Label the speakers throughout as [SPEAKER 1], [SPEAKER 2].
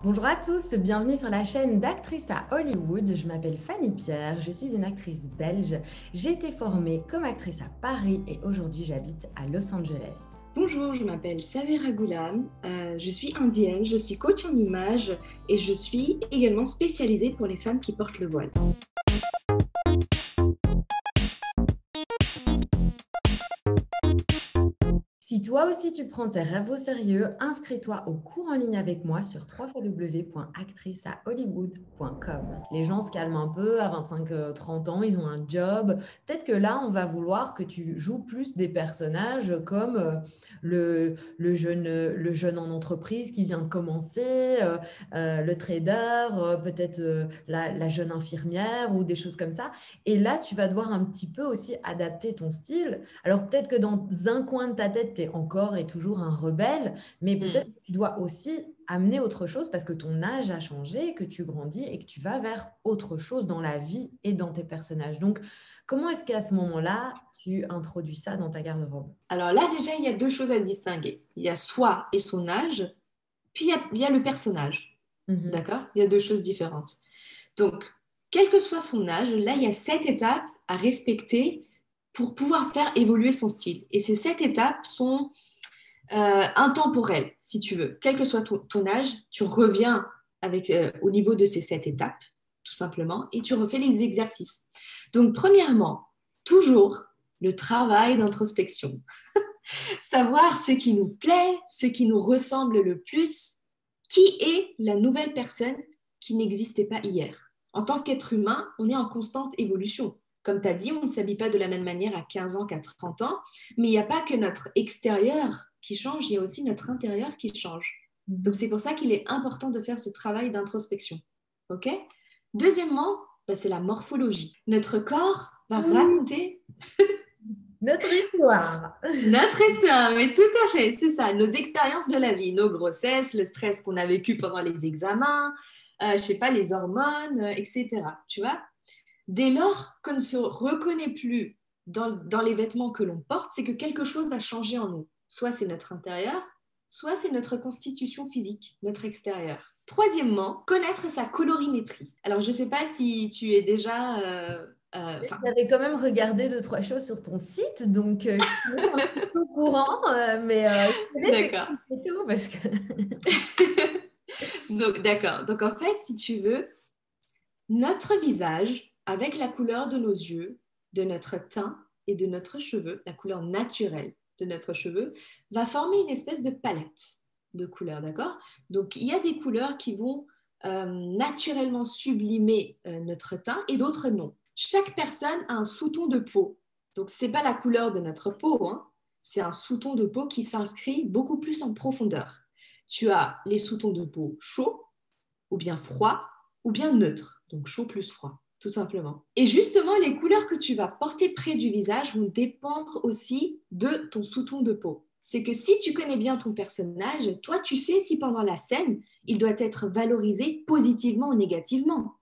[SPEAKER 1] Bonjour à tous, bienvenue sur la chaîne d'Actrice à Hollywood. Je m'appelle Fanny Pierre, je suis une actrice belge. J'ai été formée comme actrice à Paris et aujourd'hui j'habite à Los Angeles.
[SPEAKER 2] Bonjour, je m'appelle Savera Goulam, je suis indienne, je suis coach en image et je suis également spécialisée pour les femmes qui portent le voile.
[SPEAKER 1] Si toi aussi tu prends tes rêves au sérieux, inscris-toi au cours en ligne avec moi sur www.actriceahollywood.com. Les gens se calment un peu à 25-30 ans, ils ont un job. Peut-être que là, on va vouloir que tu joues plus des personnages comme le jeune en entreprise qui vient de commencer, le trader, peut-être la jeune infirmière ou des choses comme ça. Et là, tu vas devoir un petit peu aussi adapter ton style. Alors peut-être que dans un coin de ta tête, tu es encore et toujours un rebelle, mais peut-être
[SPEAKER 2] Hmm.
[SPEAKER 1] que tu dois aussi amener autre chose parce que ton âge a changé, que tu grandis et que tu vas vers autre chose dans la vie et dans tes personnages. Donc, comment est-ce qu'à ce moment-là, tu introduis ça dans ta garde-robe?
[SPEAKER 2] Alors là déjà, il y a deux choses à distinguer. Il y a soi et son âge, puis il y a le personnage,
[SPEAKER 1] Mhm.
[SPEAKER 2] d'accord? Il y a deux choses différentes. Donc, quel que soit son âge, là, il y a 7 étapes à respecter pour pouvoir faire évoluer son style. Et ces 7 étapes sont intemporel, si tu veux. Quel que soit ton âge, tu reviens au niveau de ces 7 étapes, tout simplement, et tu refais les exercices. Donc, premièrement, toujours le travail d'introspection. Savoir ce qui nous plaît, ce qui nous ressemble le plus, qui est la nouvelle personne qui n'existait pas hier. En tant qu'être humain, on est en constante évolution. Comme tu as dit, on ne s'habille pas de la même manière à 15 ans qu'à 30 ans, mais il n'y a pas que notre extérieur qui change, il y a aussi notre intérieur qui change. Donc
[SPEAKER 1] Mhm.
[SPEAKER 2] c'est pour ça qu'il est important de faire ce travail d'introspection. OK? Deuxièmement, c'est la morphologie. Notre corps va
[SPEAKER 1] Oui,
[SPEAKER 2] raconter
[SPEAKER 1] notre histoire.
[SPEAKER 2] notre histoire, mais tout à fait, c'est ça, nos expériences de la vie, nos grossesses, le stress qu'on a vécu pendant les examens, je sais pas, les hormones, etc. Tu vois? Dès lors qu'on ne se reconnaît plus dans les vêtements que l'on porte, c'est que quelque chose a changé en nous. Soit c'est notre intérieur, soit c'est notre constitution physique, notre extérieur. Troisièmement, connaître sa colorimétrie. Alors, je ne sais pas si tu es déjà... enfin,
[SPEAKER 1] J'avais quand même regardé deux, trois choses sur ton site, donc je suis même un petit peu au courant, mais je dirais c'est
[SPEAKER 2] d'accord.
[SPEAKER 1] qui c'est tout parce que
[SPEAKER 2] Donc, d'accord. Donc, en fait, si tu veux, notre visage, avec la couleur de nos yeux, de notre teint et de notre cheveux, la couleur naturelle de notre cheveux, va former une espèce de palette de couleurs, d'accord? Donc, il y a des couleurs qui vont naturellement sublimer notre teint et d'autres non. Chaque personne a un sous-ton de peau. Donc, ce n'est pas la couleur de notre peau, hein. C'est un sous-ton de peau qui s'inscrit beaucoup plus en profondeur. Tu as les sous-tons de peau chauds, ou bien froid, ou bien neutre, donc chaud plus froid, tout simplement. Et justement, les couleurs que tu vas porter près du visage vont dépendre aussi de ton sous-ton de peau. C'est que si tu connais bien ton personnage, toi, tu sais si pendant la scène, il doit être valorisé positivement ou négativement.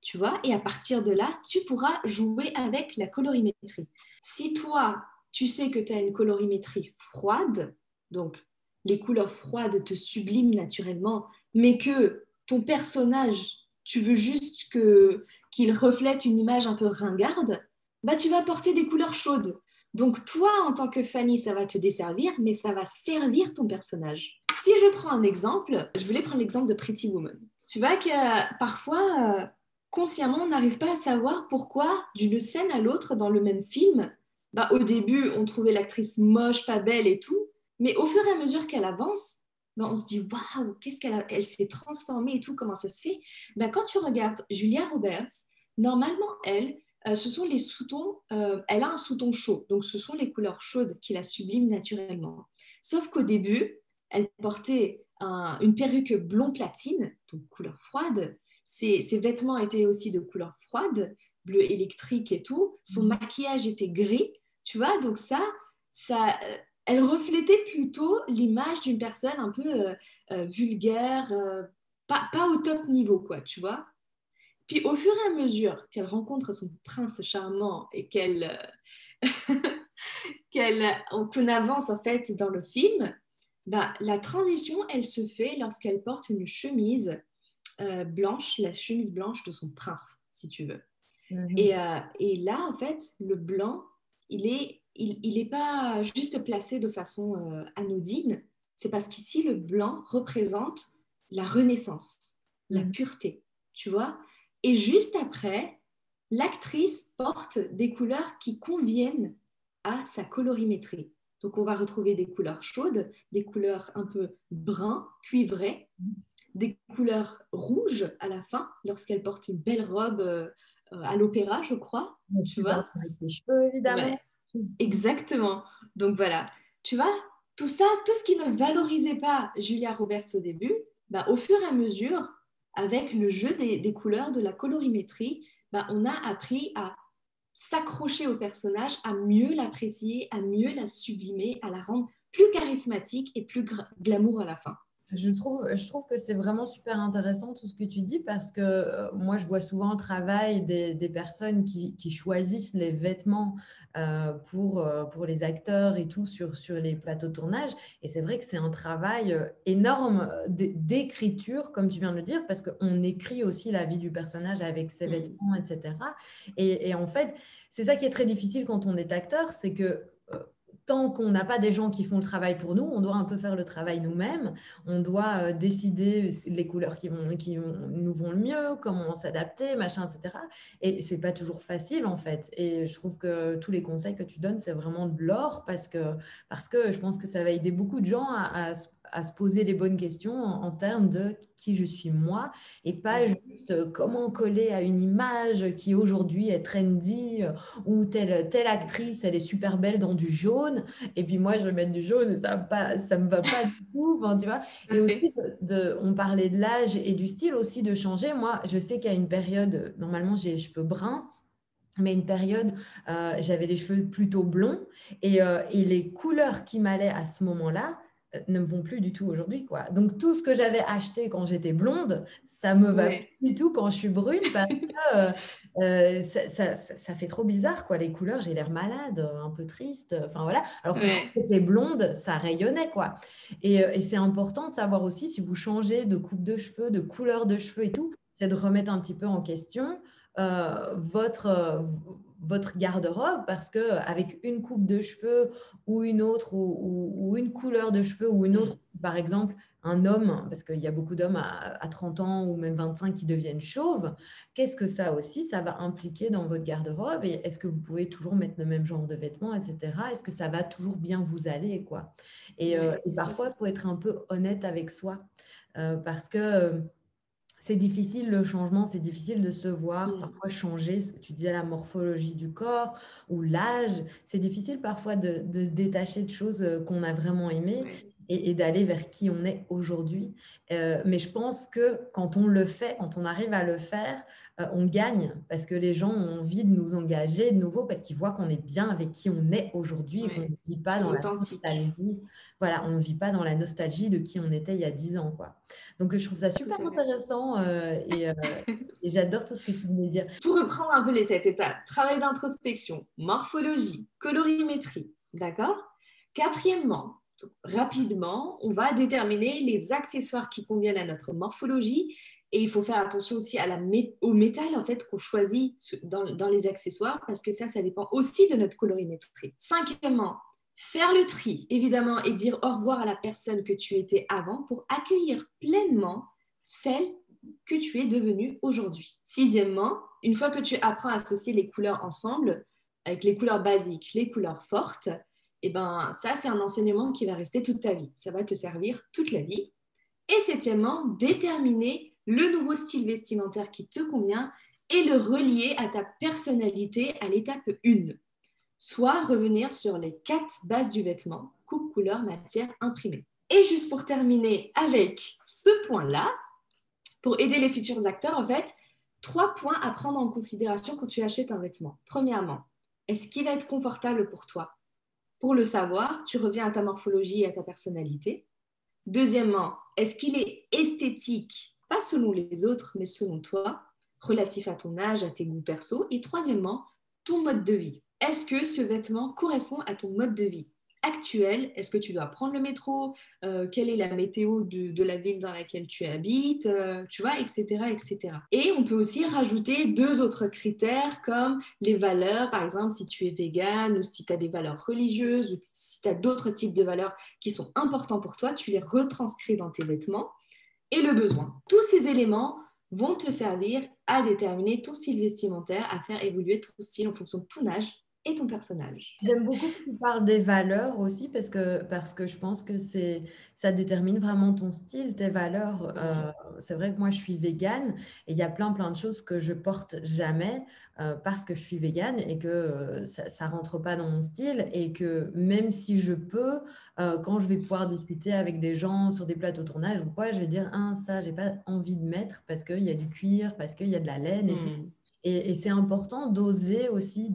[SPEAKER 2] Tu vois, et à partir de là, tu pourras jouer avec la colorimétrie. Si toi, tu sais que tu as une colorimétrie froide, donc les couleurs froides te subliment naturellement, mais que ton personnage, tu veux juste qu'il reflète une image un peu ringarde, bah tu vas porter des couleurs chaudes. Donc toi, en tant que Fanny, ça va te desservir, mais ça va servir ton personnage. Si je prends un exemple, je voulais prendre l'exemple de Pretty Woman. Tu vois que parfois, consciemment, on n'arrive pas à savoir pourquoi, d'une scène à l'autre dans le même film, bah, au début, on trouvait l'actrice moche, pas belle et tout, mais au fur et à mesure qu'elle avance, bah, on se dit waouh, qu'est-ce elle s'est transformée et tout, comment ça se fait? Bah, quand tu regardes Julia Roberts, normalement, ce sont les sous-tons, elle a un sous-ton chaud, donc ce sont les couleurs chaudes qui la subliment naturellement. Sauf qu'au début, elle portait une perruque blond platine, donc couleur froide, ses vêtements étaient aussi de couleur froide, bleu électrique et tout. Son maquillage était gris, tu vois. Donc ça, elle reflétait plutôt l'image d'une personne un peu vulgaire, pas au top niveau, quoi, tu vois. Puis au fur et à mesure qu'elle rencontre son prince charmant et qu'on avance en fait dans le film, La transition, elle se fait lorsqu'elle porte une chemise blanche, la chemise blanche de son prince, si tu veux.
[SPEAKER 1] Mhm.
[SPEAKER 2] Et là, en fait, le blanc, il est pas juste placé de façon anodine. C'est parce qu'ici, le blanc représente la renaissance, la
[SPEAKER 1] Mhm.
[SPEAKER 2] pureté, tu vois. Et juste après, l'actrice porte des couleurs qui conviennent à sa colorimétrie. Donc, on va retrouver des couleurs chaudes, des couleurs un peu brun, cuivrées, des couleurs rouges à la fin, lorsqu'elle porte une belle robe à l'opéra, je crois,
[SPEAKER 1] Je
[SPEAKER 2] tu
[SPEAKER 1] suis
[SPEAKER 2] vois.
[SPEAKER 1] partie avec ses cheveux,
[SPEAKER 2] Ouais,
[SPEAKER 1] évidemment.
[SPEAKER 2] exactement. Donc voilà, tu vois, tout ça, tout ce qui ne valorisait pas Julia Roberts au début, au fur et à mesure, avec le jeu des couleurs, de la colorimétrie, on a appris à s'accrocher au personnage, à mieux l'apprécier, à mieux la sublimer, à la rendre plus charismatique et plus glamour à la fin.
[SPEAKER 1] Je trouve que c'est vraiment super intéressant tout ce que tu dis parce que moi, je vois souvent le travail des personnes qui choisissent les vêtements pour les acteurs et tout sur les plateaux de tournage. Et c'est vrai que c'est un travail énorme d'écriture, comme tu viens de le dire, parce qu'on écrit aussi la vie du personnage avec ses
[SPEAKER 2] Mm.
[SPEAKER 1] vêtements, etc. Et en fait, c'est ça qui est très difficile quand on est acteur, c'est que tant qu'on n'a pas des gens qui font le travail pour nous, on doit un peu faire le travail nous-mêmes. On doit décider les couleurs nous vont le mieux, comment s'adapter, machin, etc. Et c'est pas toujours facile en fait. Et je trouve que tous les conseils que tu donnes, c'est vraiment de l'or parce que je pense que ça va aider beaucoup de gens à se poser les bonnes questions en termes de qui je suis moi et pas
[SPEAKER 2] Ouais.
[SPEAKER 1] juste comment coller à une image qui aujourd'hui est trendy ou telle actrice, elle est super belle dans du jaune et puis moi je vais mettre du jaune et ça me va pas du tout. Enfin, tu vois,
[SPEAKER 2] Tout
[SPEAKER 1] et
[SPEAKER 2] à
[SPEAKER 1] aussi,
[SPEAKER 2] fait.
[SPEAKER 1] on parlait de l'âge et du style aussi de changer. Moi, je sais qu'à une période, normalement, j'ai les cheveux bruns, mais une période, j'avais les cheveux plutôt blonds et les couleurs qui m'allaient à ce moment-là ne me vont plus du tout aujourd'hui, quoi. Donc, tout ce que j'avais acheté quand j'étais blonde, ça me va plus
[SPEAKER 2] Ouais.
[SPEAKER 1] du tout quand je suis brune parce que ça fait trop bizarre, quoi. Les couleurs, j'ai l'air malade, un peu triste. Enfin, voilà. Alors que quand
[SPEAKER 2] Ouais.
[SPEAKER 1] j'étais blonde, ça rayonnait, quoi. Et c'est important de savoir aussi si vous changez de coupe de cheveux, de couleur de cheveux et tout, c'est de remettre un petit peu en question votre garde-robe parce que avec une coupe de cheveux ou une autre ou une couleur de cheveux ou une autre,
[SPEAKER 2] Mm.
[SPEAKER 1] si par exemple un homme, parce qu'il y a beaucoup d'hommes à 30 ans ou même 25 qui deviennent chauves, qu'est-ce que ça aussi, ça va impliquer dans votre garde-robe et est-ce que vous pouvez toujours mettre le même genre de vêtements, etc. Est-ce que ça va toujours bien vous aller, quoi.
[SPEAKER 2] Ouais,
[SPEAKER 1] Et
[SPEAKER 2] tout à
[SPEAKER 1] parfois, il
[SPEAKER 2] fait.
[SPEAKER 1] faut être un peu honnête avec soi parce que c'est difficile le changement, c'est difficile de se voir,
[SPEAKER 2] Mm.
[SPEAKER 1] parfois changer, tu disais la morphologie du corps ou l'âge, c'est difficile parfois de se détacher de choses qu'on a vraiment aimées
[SPEAKER 2] Ouais.
[SPEAKER 1] et d'aller vers qui on est aujourd'hui. Mais je pense que quand on le fait, quand on arrive à le faire, on gagne parce que les gens ont envie de nous engager de nouveau parce qu'ils voient qu'on est bien avec qui on est aujourd'hui et qu'on
[SPEAKER 2] Ouais.
[SPEAKER 1] ne vit pas
[SPEAKER 2] Qui est
[SPEAKER 1] dans la
[SPEAKER 2] authentique.
[SPEAKER 1] nostalgie. Voilà, on ne vit pas dans la nostalgie de qui on était il y a 10 ans, quoi. Donc, je trouve ça
[SPEAKER 2] Tout
[SPEAKER 1] super
[SPEAKER 2] à fait.
[SPEAKER 1] intéressant et j'adore tout ce que tu venais de dire.
[SPEAKER 2] Pour reprendre un peu les 7 étapes, travail d'introspection, morphologie, colorimétrie, d'accord. Quatrièmement, rapidement, on va déterminer les accessoires qui conviennent à notre morphologie et il faut faire attention aussi au métal en fait qu'on choisit dans les accessoires parce que ça dépend aussi de notre colorimétrie. Cinquièmement, faire le tri évidemment et dire au revoir à la personne que tu étais avant pour accueillir pleinement celle que tu es devenue aujourd'hui. Sixièmement, une fois que tu apprends à associer les couleurs ensemble, avec les couleurs basiques, les couleurs fortes, et ben ça, c'est un enseignement qui va rester toute ta vie. Ça va te servir toute la vie. Et septièmement, déterminer le nouveau style vestimentaire qui te convient et le relier à ta personnalité à l'étape 1. Soit revenir sur les 4 bases du vêtement, coupe, couleur, matière, imprimé. Et juste pour terminer avec ce point-là, pour aider les futurs acteurs, en fait, 3 points à prendre en considération quand tu achètes un vêtement. Premièrement, est-ce qu'il va être confortable pour toi? Pour le savoir, tu reviens à ta morphologie et à ta personnalité. Deuxièmement, est-ce qu'il est esthétique, pas selon les autres, mais selon toi, relatif à ton âge, à tes goûts perso? Et troisièmement, ton mode de vie. Est-ce que ce vêtement correspond à ton mode de vie? actuelle. Est-ce que tu dois prendre le métro? Quelle est la météo de la ville dans laquelle tu habites? Tu vois, etc., etc. Et on peut aussi rajouter 2 autres critères comme les valeurs. Par exemple, si tu es végane ou si tu as des valeurs religieuses ou si tu as d'autres types de valeurs qui sont importants pour toi, tu les retranscris dans tes vêtements. Et le besoin. Tous ces éléments vont te servir à déterminer ton style vestimentaire, à faire évoluer ton style en fonction de ton âge et ton personnage.
[SPEAKER 1] J'aime beaucoup que tu parles des valeurs aussi parce que je pense que ça détermine vraiment ton style, tes valeurs. C'est vrai que moi, je suis végane et il y a plein de choses que je porte jamais parce que je suis végane et que ça rentre pas dans mon style et que même si je peux, quand je vais pouvoir discuter avec des gens sur des plateaux tournage ou quoi, je vais dire, ah, ça, j'ai pas envie de mettre parce qu'il y a du cuir, parce qu'il y a de la laine et tout. Et c'est important d'oser aussi,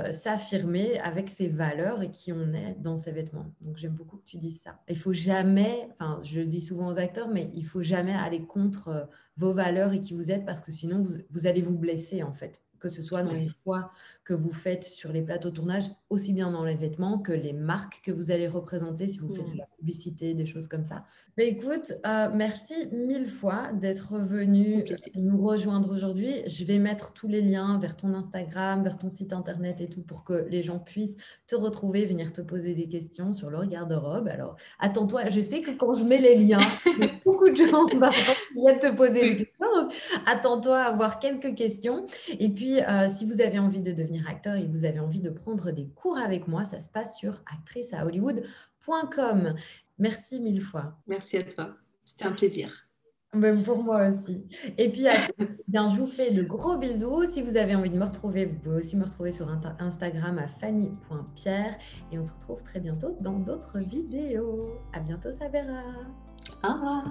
[SPEAKER 1] s'affirmer avec ses valeurs et qui on est dans ses vêtements. Donc j'aime beaucoup que tu dises ça. Il faut jamais, enfin je le dis souvent aux acteurs, mais il faut jamais aller contre vos valeurs et qui vous êtes parce que sinon vous allez vous blesser en fait. Que ce soit dans les choix que vous faites sur les plateaux de tournage, aussi bien dans les vêtements que les marques que vous allez représenter si vous faites de la publicité, des choses comme ça. Mais écoute, merci 1000 fois d'être venu nous rejoindre aujourd'hui. Je vais mettre tous les liens vers ton Instagram, vers ton site internet et tout pour que les gens puissent te retrouver, venir te poser des questions sur le garde-robe. Alors, attends-toi, je sais que quand je mets les liens, il y a beaucoup de gens qui viennent te poser des questions. Donc, attends-toi à avoir quelques questions. Et puis, si vous avez envie de devenir acteur et vous avez envie de prendre des cours avec moi, ça se passe sur actriceahollywood.com. Merci 1000 fois.
[SPEAKER 2] Merci à toi. C'était un plaisir.
[SPEAKER 1] Même pour moi aussi. Et puis à tous, bien, je vous fais de gros bisous. Si vous avez envie de me retrouver, vous pouvez aussi me retrouver sur Instagram à fanny.pierre. Et on se retrouve très bientôt dans d'autres vidéos. À bientôt, Sabera.
[SPEAKER 2] Au revoir.